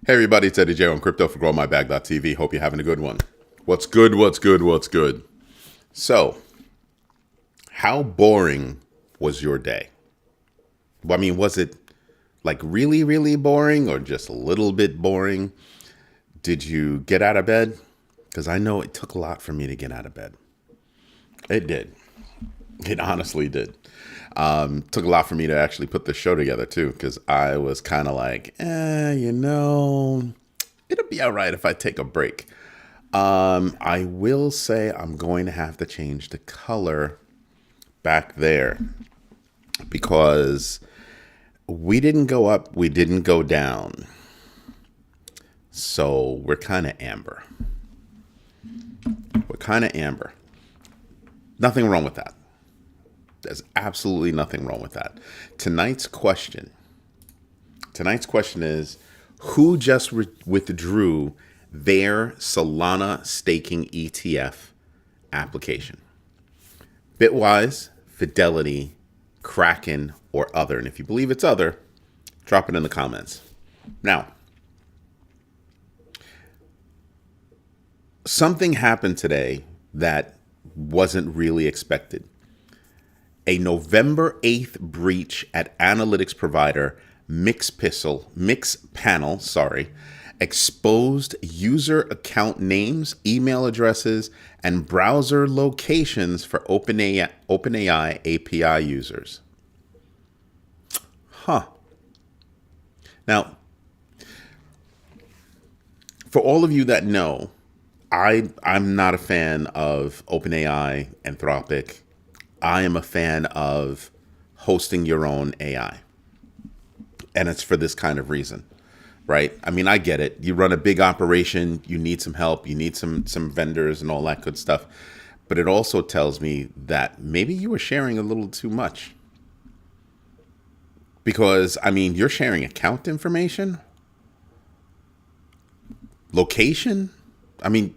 Hey everybody, it's Eddie J on Crypto for GrowMyBag.tv. Hope you're having a good one. What's good, what's good, what's good? So, how boring was your day? I mean, was it like really, really boring or just a little bit boring? Did you get out of bed? Because I know it took a lot for me to get out of bed. It did. It honestly did. Took a lot for me to actually put the show together too, because I was kind of like, it'll be all right if I take a break. I will say I'm going to have to change the color back there because we didn't go up, we didn't go down. So we're kind of amber. We're kind of amber. Nothing wrong with that. There's absolutely nothing wrong with that. Tonight's question is, who just withdrew their Solana staking ETF application? Bitwise, Fidelity, Kraken, or other. And if you believe it's other, drop it in the comments. Now, something happened today that wasn't really expected. A November 8th breach at analytics provider Mixpanel exposed user account names, email addresses, and browser locations for OpenAI API users. Now, for all of you that know, I'm not a fan of OpenAI, Anthropic. I am a fan of hosting your own AI. And it's for this kind of reason, right? I mean, I get it. You run a big operation, you need some help, you need some vendors and all that good stuff. But it also tells me that maybe you were sharing a little too much. Because, I mean, you're sharing account information, location. I mean,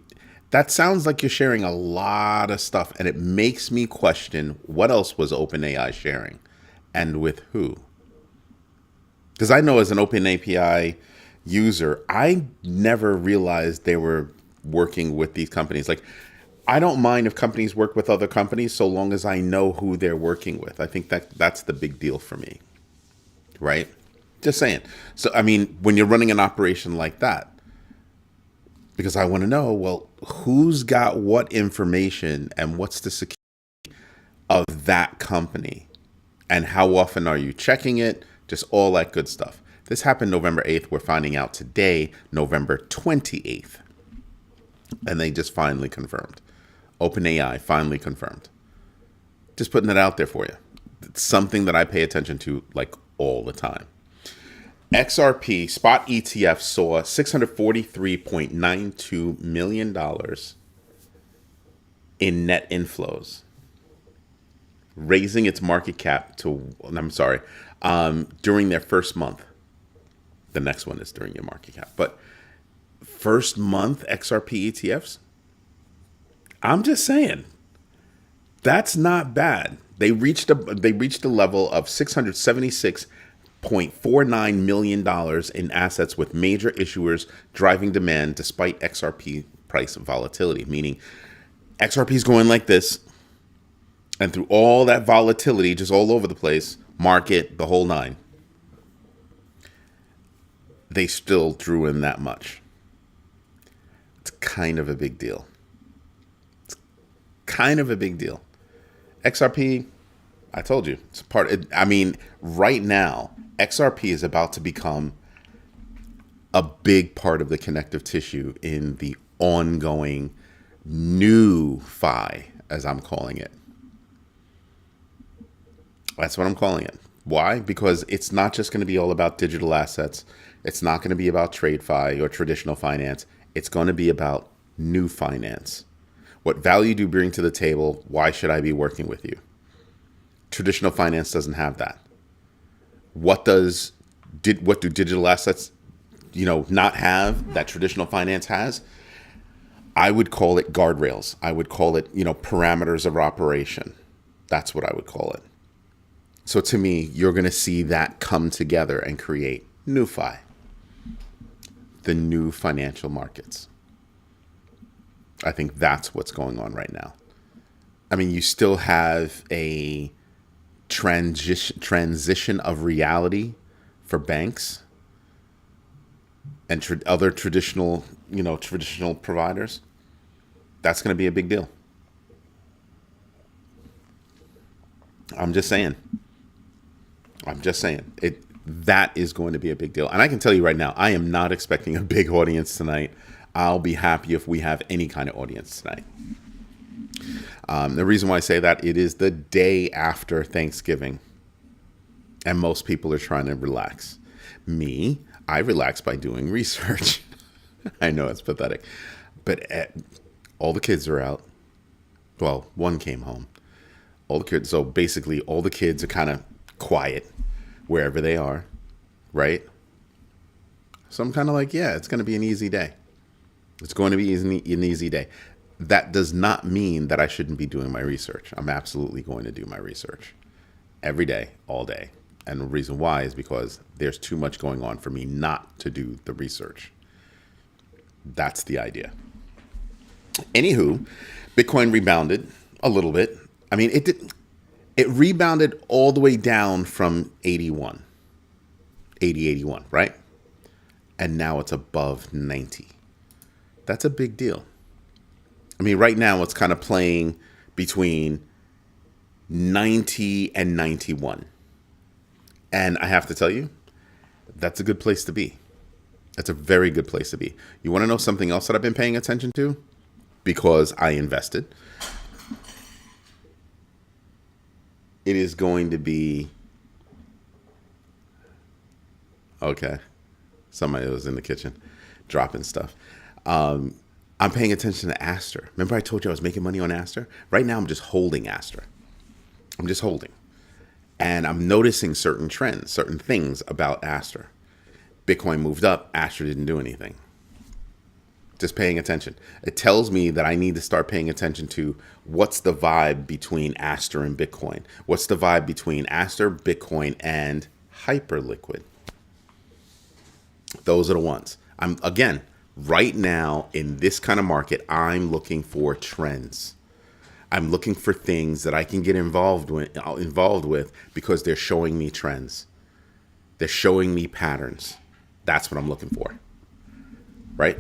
that sounds like you're sharing a lot of stuff, and it makes me question what else was OpenAI sharing and with who. Because I know as an OpenAPI user, I never realized they were working with these companies. Like, I don't mind if companies work with other companies so long as I know who they're working with. I think that's the big deal for me, right? Just saying. So, I mean, when you're running an operation like that, because I want to know, well, who's got what information and what's the security of that company? And how often are you checking it? Just all that good stuff. This happened November 8th. We're finding out today, November 28th. And they just finally confirmed. OpenAI finally confirmed. Just putting it out there for you. It's something that I pay attention to like all the time. XRP spot ETF saw $643.92 million in net inflows, raising its market cap to, during their first month. The next one is during your market cap. But first month XRP ETFs, I'm just saying, that's not bad. They reached a level of $676.49 million in assets with major issuers driving demand despite XRP price volatility, meaning XRP is going like this, and through all that volatility, just all over the place, market, the whole nine, they still drew in that much. It's kind of a big deal. It's kind of a big deal. XRP, I told you, it's right now, XRP is about to become a big part of the connective tissue in the ongoing new FI, as I'm calling it. That's what I'm calling it. Why? Because it's not just going to be all about digital assets. It's not going to be about trade fi or traditional finance. It's going to be about new finance. What value do you bring to the table? Why should I be working with you? Traditional finance doesn't have that. What do digital assets, not have that traditional finance has? I would call it guardrails. I would call it, parameters of operation. That's what I would call it. So to me, you're going to see that come together and create NuFi. the new financial markets. I think that's what's going on right now. I mean, you still have a transition of reality for banks and other traditional providers. That's going to be a big deal. I'm just saying. That is going to be a big deal. And I can tell you right now, I am not expecting a big audience tonight. I'll be happy if we have any kind of audience tonight. The reason why I say that, it is the day after Thanksgiving, and most people are trying to relax. Me, I relax by doing research. I know it's pathetic, but all the kids are out. Well, one came home. So basically all the kids are kind of quiet wherever they are, right? So I'm kind of like, yeah, it's going to be an easy day. It's going to be an easy day. That does not mean that I shouldn't be doing my research. I'm absolutely going to do my research every day, all day. And the reason why is because there's too much going on for me not to do the research. That's the idea. Anywho, Bitcoin rebounded a little bit. I mean, it rebounded all the way down from 81, right? And now it's above 90. That's a big deal. I mean, right now it's kind of playing between 90 and 91. And I have to tell you, that's a good place to be. That's a very good place to be. You want to know something else that I've been paying attention to? Because I invested. It is going to be... Okay. Somebody was in the kitchen dropping stuff. I'm paying attention to Aster. Remember I told you I was making money on Aster? Right now I'm just holding Aster. I'm just holding. And I'm noticing certain trends, certain things about Aster. Bitcoin moved up, Aster didn't do anything. Just paying attention. It tells me that I need to start paying attention to what's the vibe between Aster and Bitcoin. What's the vibe between Aster, Bitcoin, and Hyperliquid? Those are the ones. Again, right now in this kind of market, I'm looking for trends. I'm looking for things that I can get involved with because they're showing me trends. They're showing me patterns. That's what I'm looking for. Right?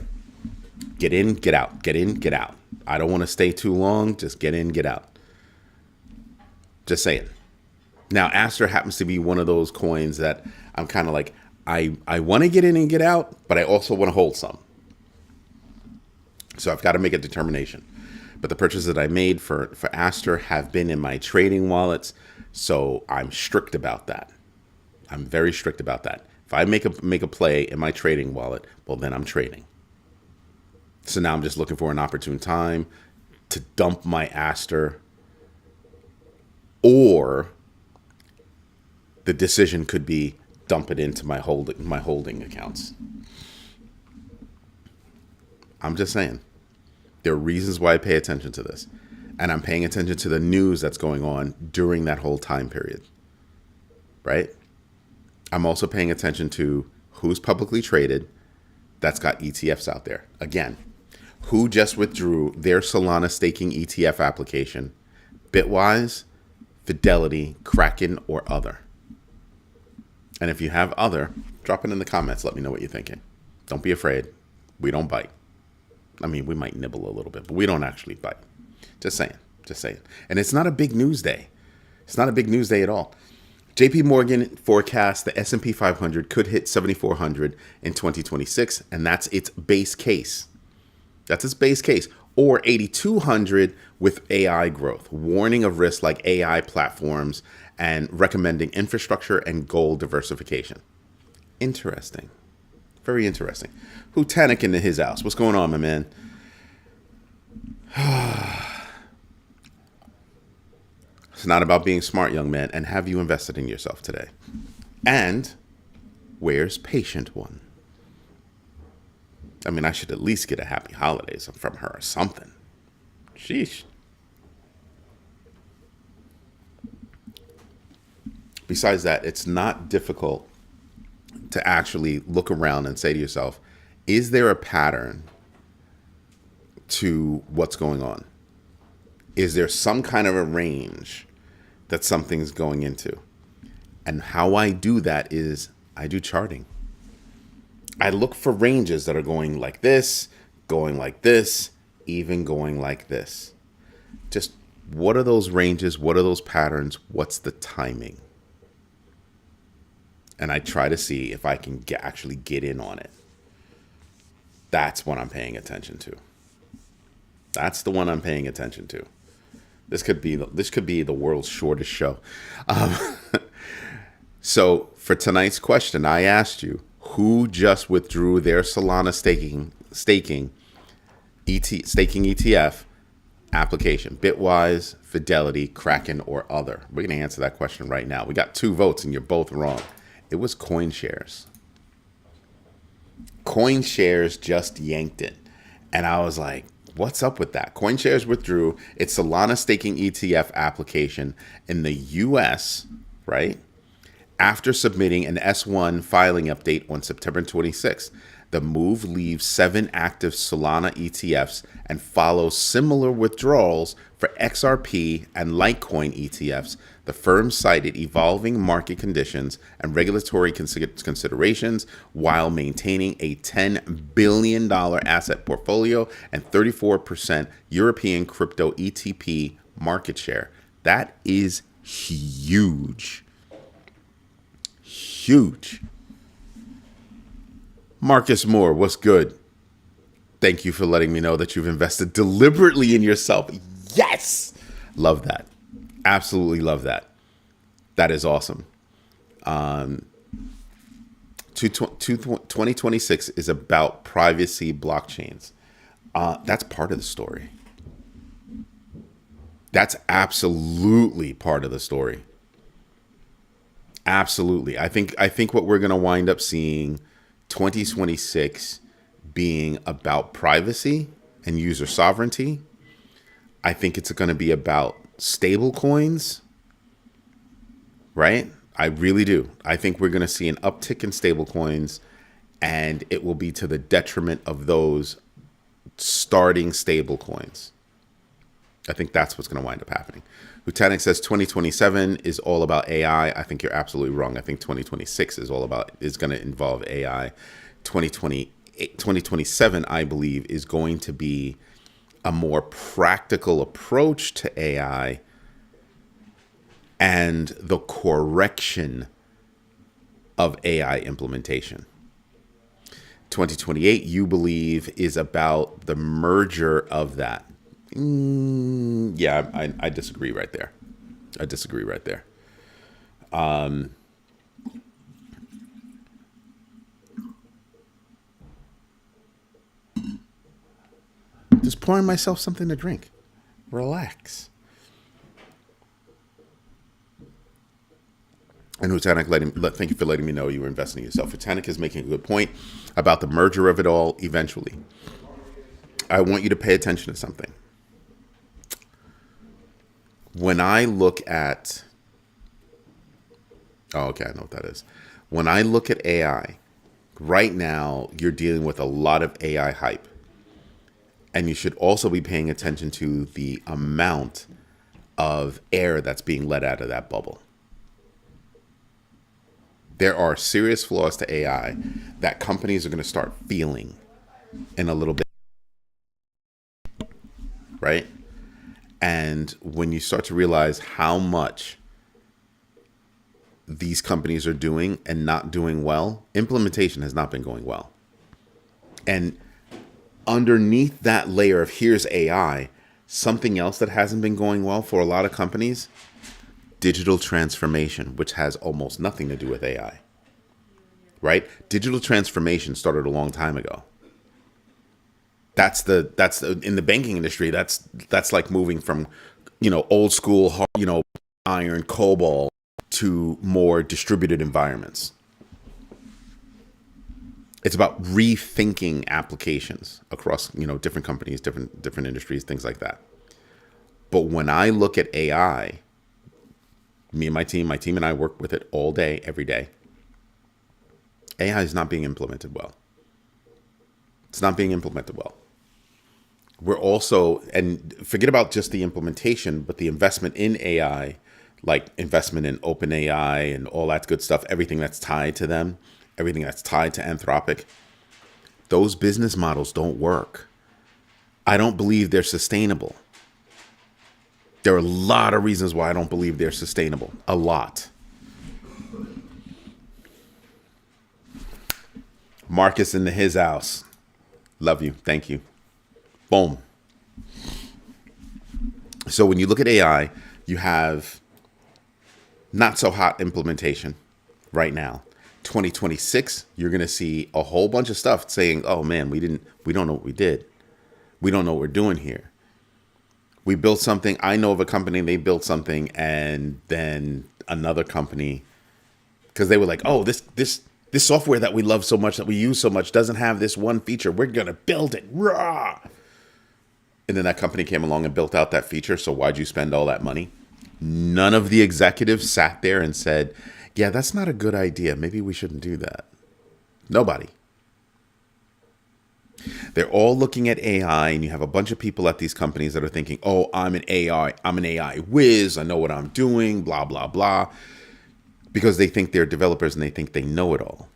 Get in, get out. Get in, get out. I don't want to stay too long. Just get in, get out. Just saying. Now, Aster happens to be one of those coins that I'm kind of like, I want to get in and get out, but I also want to hold some. So I've got to make a determination. But the purchases that I made for Aster have been in my trading wallets, so I'm strict about that. I'm very strict about that. If I make a play in my trading wallet, well, then I'm trading. So now I'm just looking for an opportune time to dump my Aster, or the decision could be dump it into my holding accounts. I'm just saying. There are reasons why I pay attention to this. And I'm paying attention to the news that's going on during that whole time period. Right? I'm also paying attention to who's publicly traded that's got ETFs out there. Again, who just withdrew their Solana staking ETF application? Bitwise, Fidelity, Kraken, or other. And if you have other, drop it in the comments. Let me know what you're thinking. Don't be afraid. We don't bite. I mean, we might nibble a little bit, but we don't actually bite. Just saying. Just saying. And it's not a big news day. It's not a big news day at all. JP Morgan forecasts the S&P 500 could hit 7,400 in 2026, and that's its base case. That's its base case. Or 8,200 with AI growth, warning of risks like AI platforms and recommending infrastructure and gold diversification. Interesting. Very interesting. Who Tanic into his house? What's going on, my man? It's not about being smart, young man. And have you invested in yourself today? And where's Patient One? I mean, I should at least get a happy holidays from her or something. Sheesh. Besides that, it's not difficult to actually look around and say to yourself, Is there a pattern to what's going on? Is there some kind of a range that something's going into? And how I do that is I do charting. I look for ranges that are going like this, even going like this. Just what are those ranges? What are those patterns? What's the timing? And I try to see if I can actually get in on it. That's what I'm paying attention to. That's the one I'm paying attention to. This could be the world's shortest show. So for tonight's question, I asked you who just withdrew their Solana staking ETF application: Bitwise, Fidelity, Kraken, or other. We're going to answer that question right now. We got 2 votes, and you're both wrong. It was CoinShares. CoinShares just yanked it, and I was like, what's up with that? CoinShares withdrew its Solana staking ETF application in the US, right? After submitting an S1 filing update on September 26th. The move leaves 7 active Solana ETFs and follows similar withdrawals for XRP and Litecoin ETFs. The firm cited evolving market conditions and regulatory considerations while maintaining a $10 billion asset portfolio and 34% European crypto ETP market share. That is huge. Huge. Marcus Moore, what's good? Thank you for letting me know that you've invested deliberately in yourself. Yes! Love that. Absolutely love that. That is awesome. 2026 is about privacy blockchains. That's part of the story. That's absolutely part of the story. Absolutely. I think what we're going to wind up seeing 2026 being about privacy and user sovereignty. I think it's going to be about stable coins, right? I really do. I think we're going to see an uptick in stable coins, and it will be to the detriment of those starting stable coins. I think that's what's going to wind up happening. Lieutenant says 2027 is all about AI. I think you're absolutely wrong. I think 2026 is going to involve AI. 2027, I believe, is going to be a more practical approach to AI and the correction of AI implementation. 2028, you believe, is about the merger of that. Yeah, I disagree right there. Just pouring myself something to drink. Relax. And Hutanik, thank you for letting me know you were investing in yourself. Hutanik is making a good point about the merger of it all eventually. I want you to pay attention to something. When I look at... Oh, okay, I know what that is. When I look at AI, right now, you're dealing with a lot of AI hype. And you should also be paying attention to the amount of air that's being let out of that bubble. There are serious flaws to AI that companies are going to start feeling in a little bit, right? And when you start to realize how much these companies are doing and not doing well, implementation has not been going well. And underneath that layer of here's AI, something else that hasn't been going well for a lot of companies, digital transformation, which has almost nothing to do with AI, right? Digital transformation started a long time ago. That's in the banking industry. That's like moving from, old school, iron, COBOL to more distributed environments. It's about rethinking applications across, different companies, different industries, things like that. But when I look at AI, me and my team and I work with it all day, every day. AI is not being implemented well. It's not being implemented well. We're also, and forget about just the implementation, but the investment in AI, like investment in open AI and all that good stuff, everything that's tied to them, everything that's tied to Anthropic, those business models don't work. I don't believe they're sustainable. There are a lot of reasons why I don't believe they're sustainable. A lot. Marcus in his house. Love you. Thank you. Boom. So when you look at AI, you have not so hot implementation right now. 2026, you're going to see a whole bunch of stuff saying, oh man, we don't know what we did. We don't know what we're doing here. We built something. I know of a company, they built something, and then another company, because they were like, oh, this software that we love so much, that we use so much, doesn't have this one feature. We're going to build it. Rah! And then that company came along and built out that feature. So why'd you spend all that money? None of the executives sat there and said, yeah, that's not a good idea. Maybe we shouldn't do that. Nobody. They're all looking at AI, and you have a bunch of people at these companies that are thinking, oh, I'm an AI whiz. I know what I'm doing, blah, blah, blah. Because they think they're developers and they think they know it all.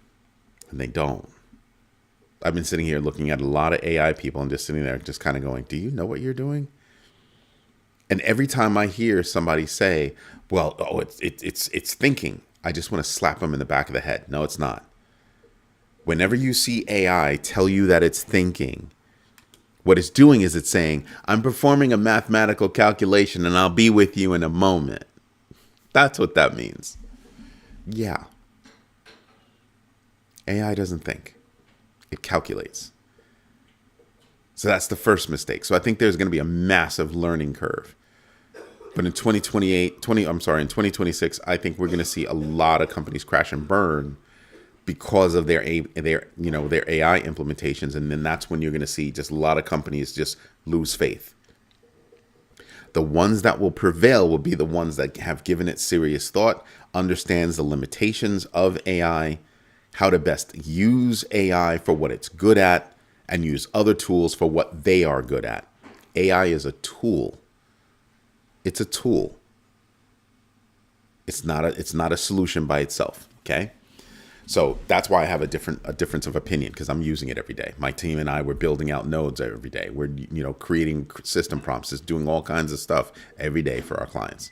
And they don't. I've been sitting here looking at a lot of AI people and just sitting there just kind of going, do you know what you're doing? And every time I hear somebody say, well, oh, it's thinking, I just want to slap them in the back of the head. No, it's not. Whenever you see AI tell you that it's thinking, what it's doing is it's saying, I'm performing a mathematical calculation and I'll be with you in a moment. That's what that means. Yeah. AI doesn't think. It calculates. So that's the first mistake. So I think there's going to be a massive learning curve. But in 2026, I think we're going to see a lot of companies crash and burn because of their AI implementations. And then that's when you're going to see just a lot of companies just lose faith. The ones that will prevail will be the ones that have given it serious thought, understands the limitations of AI, how to best use AI for what it's good at, and use other tools for what they are good at. AI is a tool. It's a tool. It's not a solution by itself. Okay. So that's why I have a difference of opinion, because I'm using it every day. My team and I, we're building out nodes every day. We're, creating system prompts, just doing all kinds of stuff every day for our clients.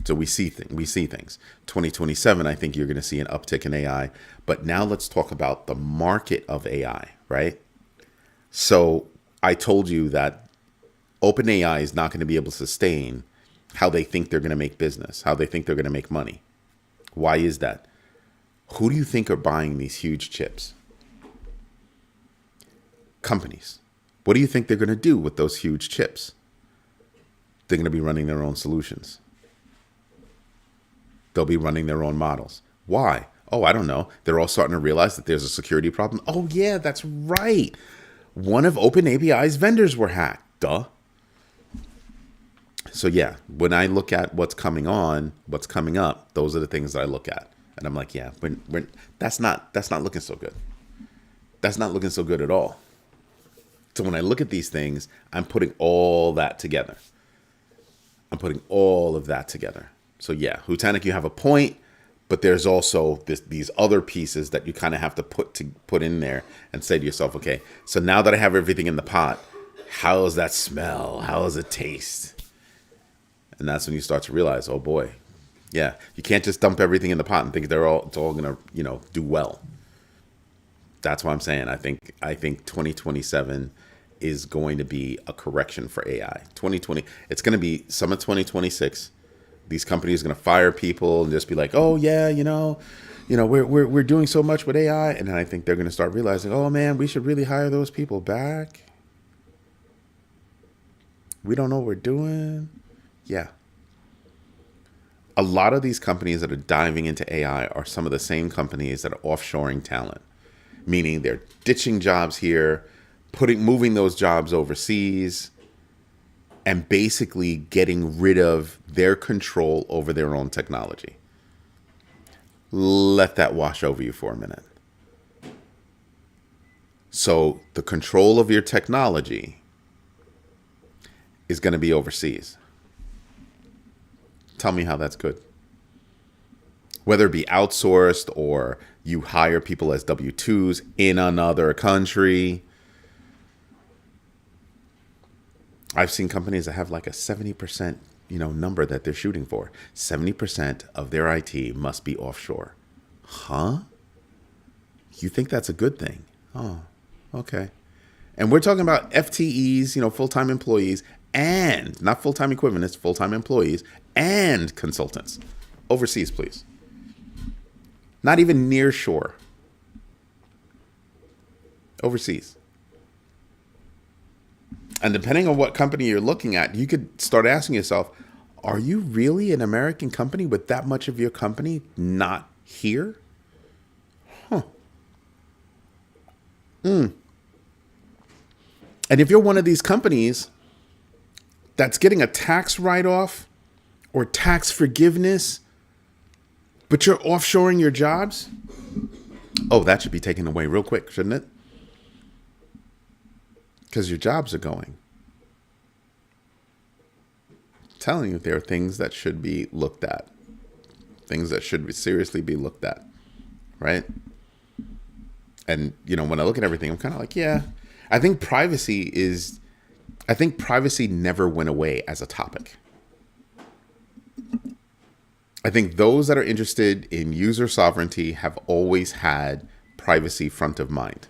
So we see things. 2027, I think you're going to see an uptick in AI. But now let's talk about the market of AI, right? So I told you that OpenAI is not going to be able to sustain how they think they're going to make business, how they think they're going to make money. Why is that? Who do you think are buying these huge chips? Companies. What do you think they're going to do with those huge chips? They're going to be running their own solutions. They'll be running their own models. Why? Oh, I don't know. They're all starting to realize that there's a security problem. Oh, yeah, that's right. One of OpenAI's vendors were hacked. Duh. So, yeah, when I look at what's coming up, those are the things that I look at. And I'm like, yeah, that's not looking so good. That's not looking so good at all. So when I look at these things, I'm putting all that together. I'm putting all of that together. So yeah, Hutanik, you have a point, but there's also these other pieces that you kind of have to put in there and say to yourself, okay, so now that I have everything in the pot, how does that smell? How does it taste? And that's when you start to realize, oh boy, yeah, you can't just dump everything in the pot and think it's all gonna, do well. That's what I'm saying. I think 2027 is going to be a correction for AI. 2020, it's going to be some of 2026. These companies are going to fire people and just be like, oh yeah, we're doing so much with AI, and then I think they're going to start realizing, oh man, we should really hire those people back. We don't know what we're doing. Yeah. A lot of these companies that are diving into AI are some of the same companies that are offshoring talent, meaning they're ditching jobs here, moving those jobs overseas, and basically getting rid of their control over their own technology. Let that wash over you for a minute. So the control of your technology is going to be overseas. Tell me how that's good. Whether it be outsourced or you hire people as W-2s in another country. I've seen companies that have like a 70%, number that they're shooting for. 70% of their IT must be offshore. Huh? You think that's a good thing? Oh, okay. And we're talking about FTEs, full-time employees, and not full-time equivalents, full-time employees and consultants. Overseas, please. Not even near shore. Overseas. And depending on what company you're looking at, you could start asking yourself, are you really an American company with that much of your company not here? Huh. And if you're one of these companies that's getting a tax write-off or tax forgiveness, but you're offshoring your jobs, that should be taken away real quick, shouldn't it? Because your jobs are going. I'm telling you, there are things that should be looked at. Things that should seriously be looked at, right? And, when I look at everything, I'm kind of like, yeah. I think privacy never went away as a topic. I think those that are interested in user sovereignty have always had privacy front of mind.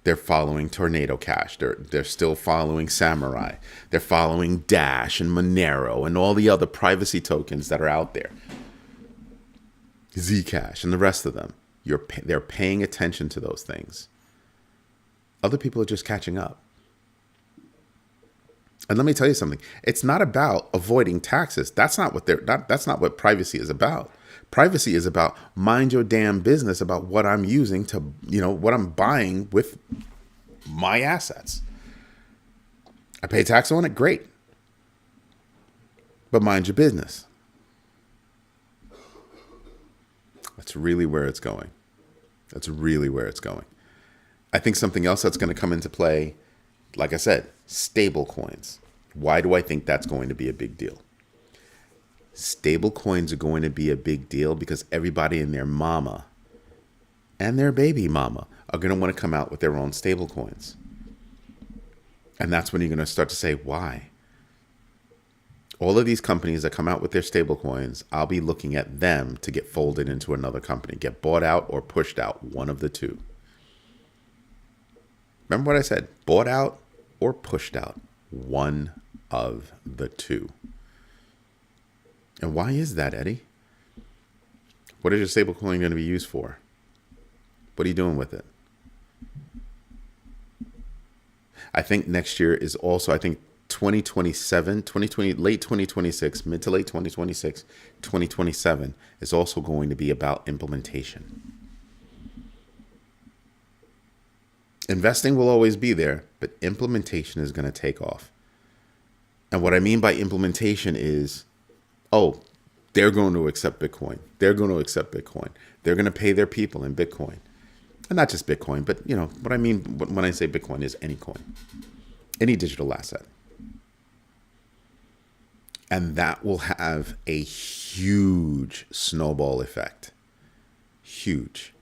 They're following Tornado Cash. They're still following Samurai. They're following Dash and Monero and all the other privacy tokens that are out there. Zcash and the rest of them. They're paying attention to those things. Other people are just catching up. And let me tell you something. It's not about avoiding taxes. That's not what privacy is about. Privacy is about mind your damn business about what I'm using to, what I'm buying with my assets. I pay tax on it, great. But mind your business. That's really where it's going. I think something else that's going to come into play, like I said, stable coins. Why do I think that's going to be a big deal? Stable coins are going to be a big deal because everybody and their mama and their baby mama are going to want to come out with their own stable coins. And that's when you're going to start to say, why? All of these companies that come out with their stable coins, I'll be looking at them to get folded into another company, get bought out or pushed out, one of the two. Remember what I said? Bought out or pushed out, one of the two. And why is that, Eddie? What is your stablecoin going to be used for? What are you doing with it? I think next year is also, 2027, 2020, late 2026, mid to late 2026, 2027 is also going to be about implementation. Investing will always be there, but implementation is going to take off. And what I mean by implementation is, they're going to accept Bitcoin. They're going to accept Bitcoin. They're going to pay their people in Bitcoin. And not just Bitcoin, but what I mean when I say Bitcoin is any coin, any digital asset. And that will have a huge snowball effect. Huge.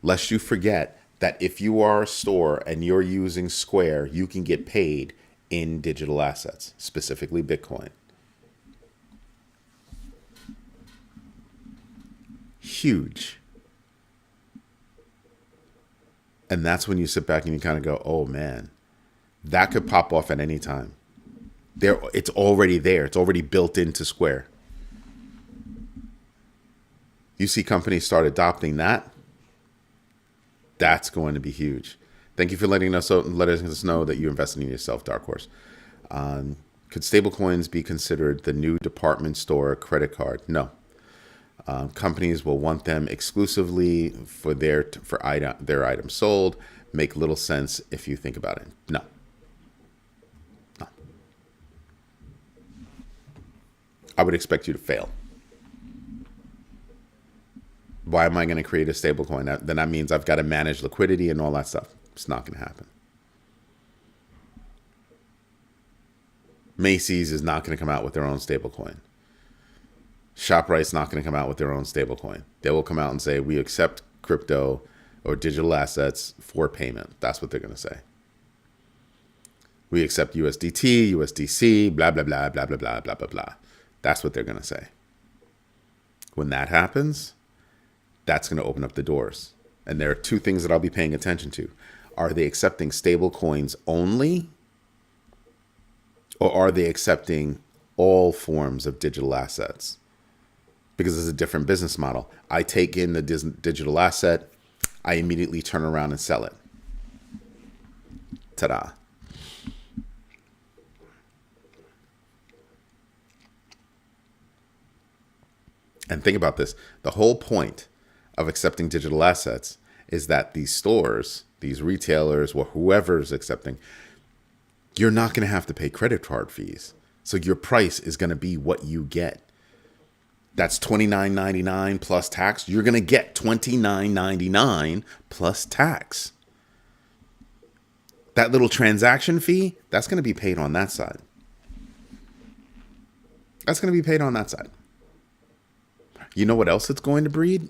Lest you forget that if you are a store and you're using Square, you can get paid in digital assets, specifically Bitcoin. Huge. And that's when you sit back and you kind of go, oh man, that could pop off at any time. It's already there. It's already built into Square. You see companies start adopting that. That's going to be huge. Thank you for letting us know that you invested in yourself, Dark Horse. Could stablecoins be considered the new department store credit card? No. Companies will want them exclusively for their items sold. Make little sense if you think about it. No. I would expect you to fail. Why am I going to create a stable coin? Then that means I've got to manage liquidity and all that stuff. It's not going to happen. Macy's is not going to come out with their own stable coin. ShopRite's not going to come out with their own stable coin. They will come out and say, we accept crypto or digital assets for payment. That's what they're going to say. We accept USDT, USDC, blah, blah, blah, blah, blah, blah, blah, blah, blah. That's what they're going to say. When that happens, that's going to open up the doors. And there are two things that I'll be paying attention to. Are they accepting stable coins only? Or are they accepting all forms of digital assets? Because it's a different business model. I take in the digital asset, I immediately turn around and sell it. Ta-da. And think about this. The whole point of accepting digital assets is that these stores, these retailers, or whoever's accepting, you're not going to have to pay credit card fees. So your price is going to be what you get. That's $29.99 plus tax. You're going to get $29.99 plus tax. That little transaction fee, that's going to be paid on that side. That's going to be paid on that side. You know what else it's going to breed?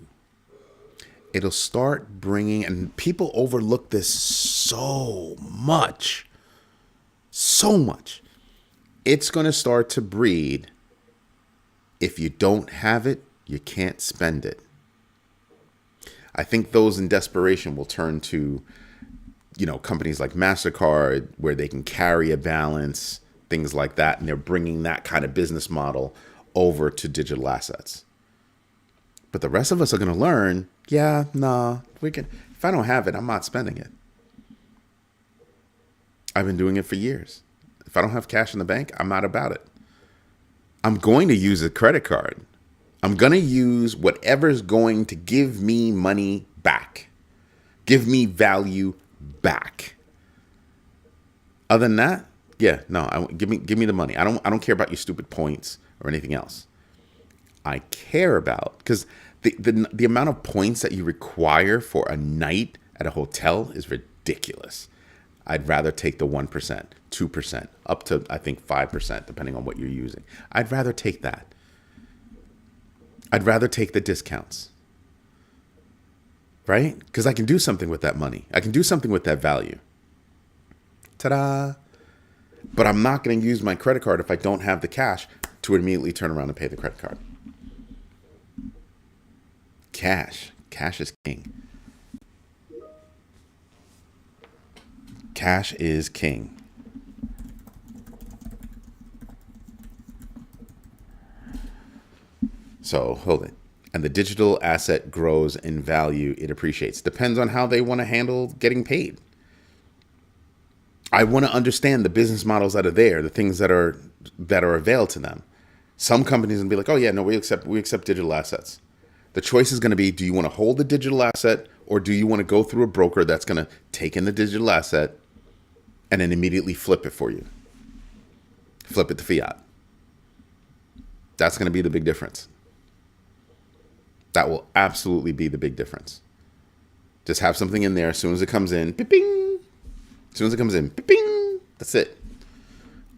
It'll start bringing, and people overlook this so much. So much. It's going to start to breed, if you don't have it, you can't spend it. I think those in desperation will turn to, companies like MasterCard, where they can carry a balance, things like that. And they're bringing that kind of business model over to digital assets. But the rest of us are going to learn, if I don't have it, I'm not spending it. I've been doing it for years. If I don't have cash in the bank, I'm not about it. I'm going to use a credit card. I'm going to use whatever's going to give me money back. Give me value back. Other than that, give me the money. I don't care about your stupid points or anything else. I care about, because the amount of points that you require for a night at a hotel is ridiculous. I'd rather take the 1%, 2%, up to, I think, 5%, depending on what you're using. I'd rather take that. I'd rather take the discounts, right? Because I can do something with that money. I can do something with that value. Ta-da! But I'm not going to use my credit card if I don't have the cash to immediately turn around and pay the credit card. Cash is king. Cash is king. So hold it. And the digital asset grows in value. It appreciates. Depends on how they want to handle getting paid. I want to understand the business models that are there, the things that are availed to them. Some companies will be like, oh yeah, no, we accept digital assets. The choice is going to be, do you want to hold the digital asset, or do you want to go through a broker that's going to take in the digital asset and then immediately flip it for you? Flip it to fiat. That's going to be the big difference. That will absolutely be the big difference. Just have something in there. As soon as it comes in, bing. As soon as it comes in, bing. That's it.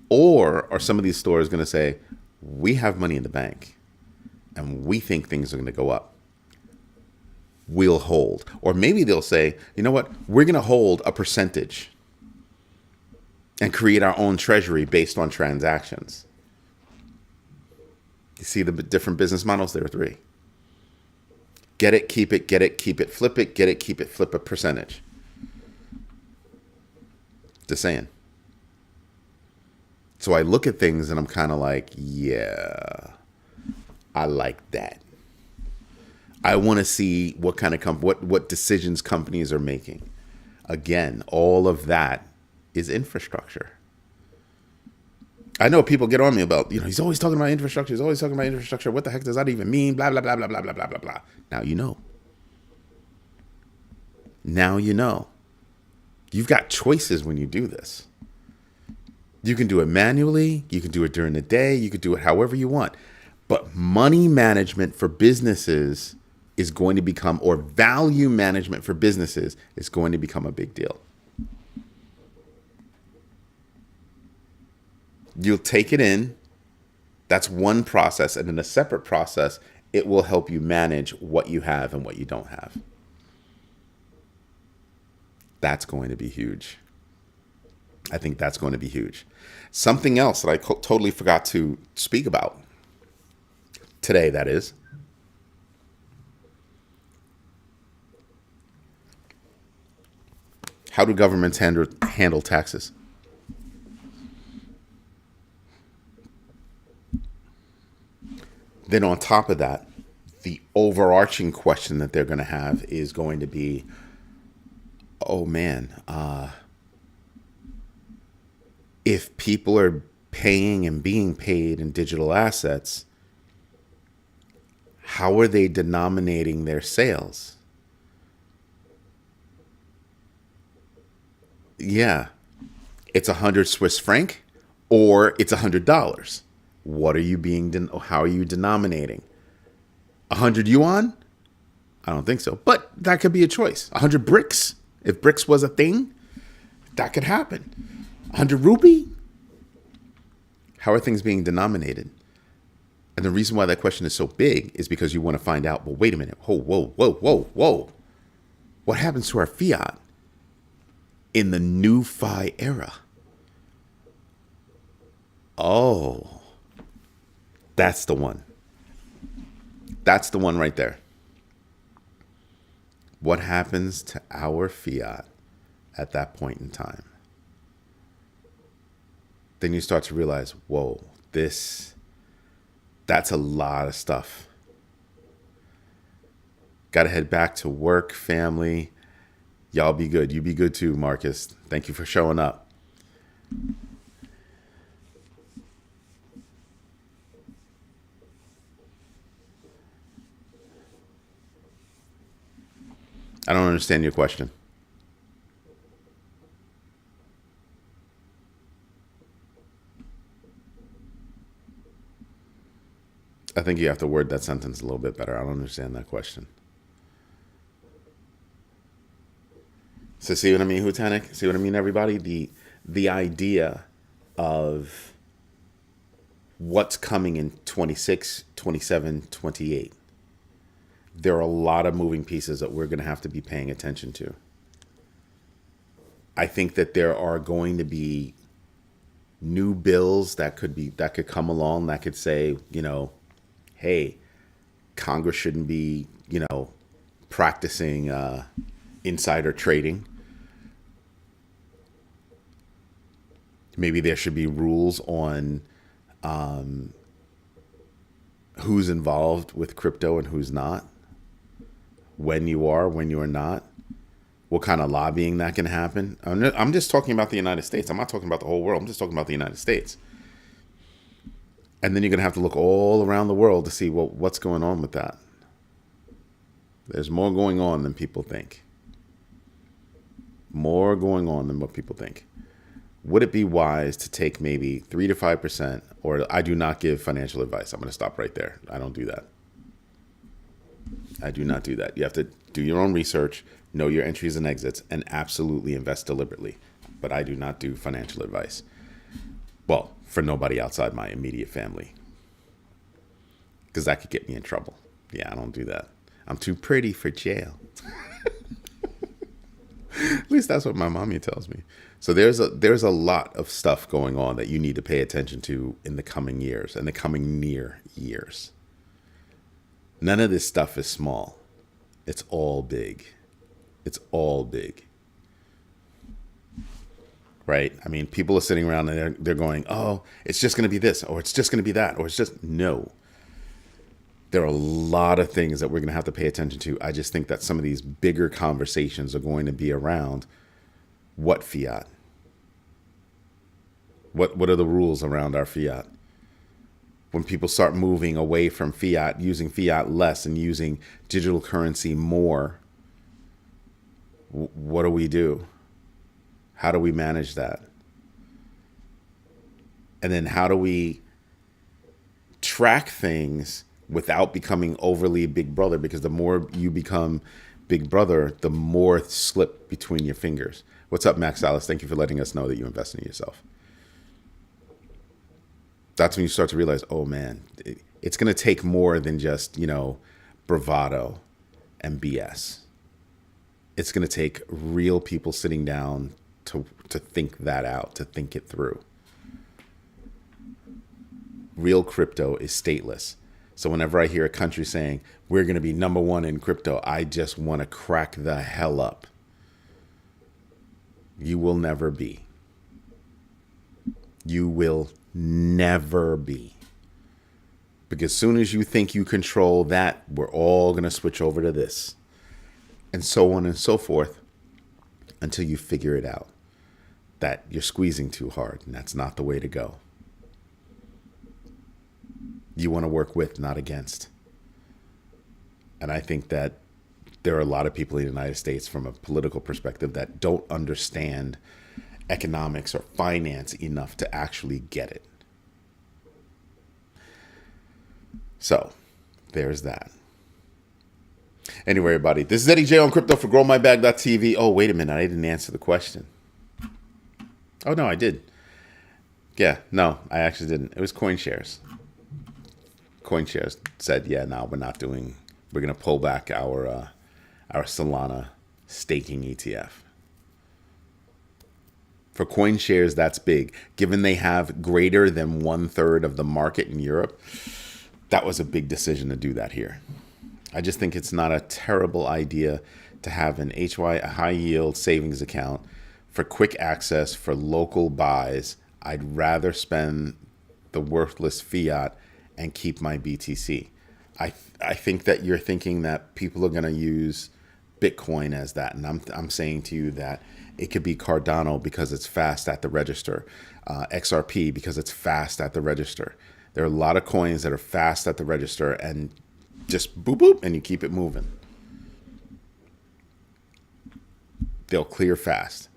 Or are some of these stores going to say, we have money in the bank and we think things are going to go up. We'll hold. Or maybe they'll say, you know what? We're going to hold a percentage and create our own treasury based on transactions. You see the different business models? There are three. Get it, keep it, get it, keep it, flip it, get it, keep it, flip a percentage. Just saying. So I look at things and I'm kind of like, yeah, I like that. I want to see what kind of what decisions companies are making. Again, all of that is infrastructure. I know people get on me about, he's always talking about infrastructure. He's always talking about infrastructure. What the heck does that even mean? Blah, blah, blah, blah, blah, blah, blah, blah, blah. Now you know. Now you know. You've got choices when you do this. You can do it manually. You can do it during the day. You can do it however you want. But money management for businesses is going to become, or value management for businesses is going to become a big deal. You'll take it in. That's one process. And in a separate process, it will help you manage what you have and what you don't have. That's going to be huge. I think that's going to be huge. Something else that I totally forgot to speak about today, that is, how do governments handle taxes? Then on top of that, the overarching question that they're going to have is going to be, oh man, if people are paying and being paid in digital assets, how are they denominating their sales? Yeah, it's 100 Swiss franc or it's $100. What are you how are you denominating? 100 yuan? I don't think so, but that could be a choice. 100 bricks? If bricks was a thing, that could happen. 100 rupee? How are things being denominated? And the reason why that question is so big is because you want to find out, well, wait a minute. Whoa. What happens to our fiat in the new FI era? Oh, that's the one. That's the one right there. What happens to our fiat at that point in time? Then you start to realize, whoa, that's a lot of stuff. Got to head back to work, family. Y'all be good. You be good too, Marcus. Thank you for showing up. I don't understand your question. I think you have to word that sentence a little bit better. I don't understand that question. So see what I mean, Hutanik? See what I mean, everybody? The idea of what's coming in 26, 27, 28. There are a lot of moving pieces that we're going to have to be paying attention to. I think that there are going to be new bills that could come along that could say, hey, Congress shouldn't be, practicing insider trading. Maybe there should be rules on who's involved with crypto and who's not. When you are not. What kind of lobbying that can happen. I'm just talking about the United States. I'm not talking about the whole world. I'm just talking about the United States. And then you're going to have to look all around the world to see what's going on with that. There's more going on than people think. More going on than what people think. Would it be wise to take maybe 3 to 5%, or I do not give financial advice. I'm going to stop right there. I don't do that. I do not do that. You have to do your own research, know your entries and exits, and absolutely invest deliberately. But I do not do financial advice. Well, for nobody outside my immediate family. Because that could get me in trouble. Yeah, I don't do that. I'm too pretty for jail. At least that's what my mommy tells me. So there's a lot of stuff going on that you need to pay attention to in the coming years and the coming near years. None of this stuff is small. It's all big. It's all big. Right? I mean, people are sitting around and they're going, oh, it's just going to be this, or it's just going to be that, or it's just, no. There are a lot of things that we're going to have to pay attention to. I just think that some of these bigger conversations are going to be around what fiat? What are the rules around our fiat? When people start moving away from fiat, using fiat less and using digital currency more, what do we do? How do we manage that? And then how do we track things without becoming overly big brother, because the more you become big brother, the more slip between your fingers. What's up, Max Alice? Thank you for letting us know that you invest in yourself. That's when you start to realize, oh man, it's going to take more than just, bravado and BS. It's going to take real people sitting down to think that out, to think it through. Real crypto is stateless. So whenever I hear a country saying, we're going to be number one in crypto, I just want to crack the hell up. You will never be. You will never be. Because as soon as you think you control that, we're all going to switch over to this. And so on and so forth until you figure it out that you're squeezing too hard, and that's not the way to go. You want to work with, not against. And I think that there are a lot of people in the United States from a political perspective that don't understand economics or finance enough to actually get it. So there's that. Anyway, everybody, this is Eddie J on crypto for growmybag.tv. Oh, wait a minute. I didn't answer the question. Oh, no, I did. Yeah, no, I actually didn't. It was CoinShares. CoinShares said, yeah, no, we're going to pull back our Solana staking ETF. For CoinShares, that's big. Given they have greater than 1/3 of the market in Europe, that was a big decision to do that here. I just think it's not a terrible idea to have an a high yield savings account for quick access for local buys. I'd rather spend the worthless fiat and keep my BTC. I think that you're thinking that people are going to use Bitcoin as that. And I'm saying to you that it could be Cardano because it's fast at the register, XRP because it's fast at the register. There are a lot of coins that are fast at the register and just boop, boop, and you keep it moving. They'll clear fast.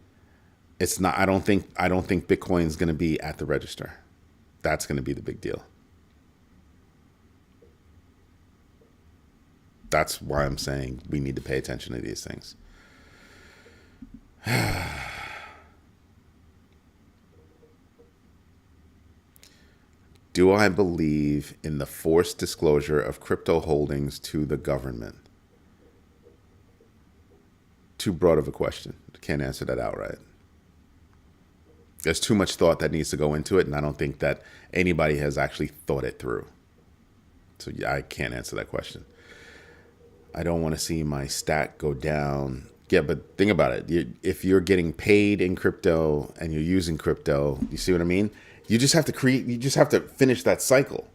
It's not, I don't think Bitcoin is going to be at the register. That's going to be the big deal. That's why I'm saying we need to pay attention to these things. Do I believe in the forced disclosure of crypto holdings to the government? Too broad of a question. I can't answer that outright. There's too much thought that needs to go into it, and I don't think that anybody has actually thought it through. So yeah, I can't answer that question. I don't want to see my stack go down. Yeah, but think about it. If you're getting paid in crypto and you're using crypto, you see what I mean? You just have to finish that cycle.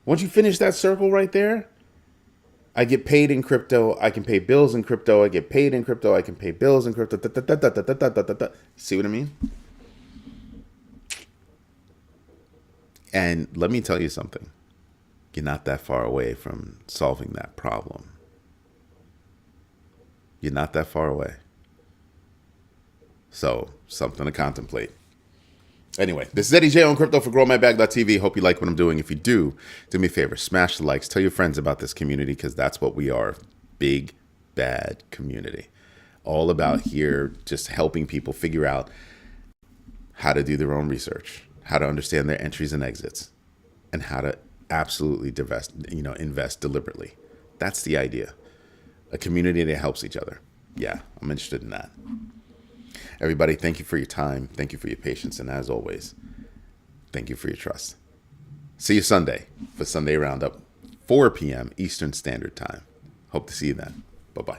Once you finish that circle right there, I get paid in crypto, I can pay bills in crypto, I get paid in crypto, I can pay bills in crypto. See what I mean? And let me tell you something. You're not that far away from solving that problem. You're not that far away. So, something to contemplate. Anyway, this is Eddie J on crypto for growmybag.tv. Hope you like what I'm doing. If you do me a favor, smash the likes. Tell your friends about this community because that's what we are. Big, bad community. All about here just helping people figure out how to do their own research, how to understand their entries and exits, and how to absolutely invest deliberately. That's the idea. A community that helps each other. Yeah, I'm interested in that. Everybody, thank you for your time. Thank you for your patience. And as always, thank you for your trust. See you Sunday for Sunday Roundup, 4 p.m. Eastern Standard Time. Hope to see you then. Bye-bye.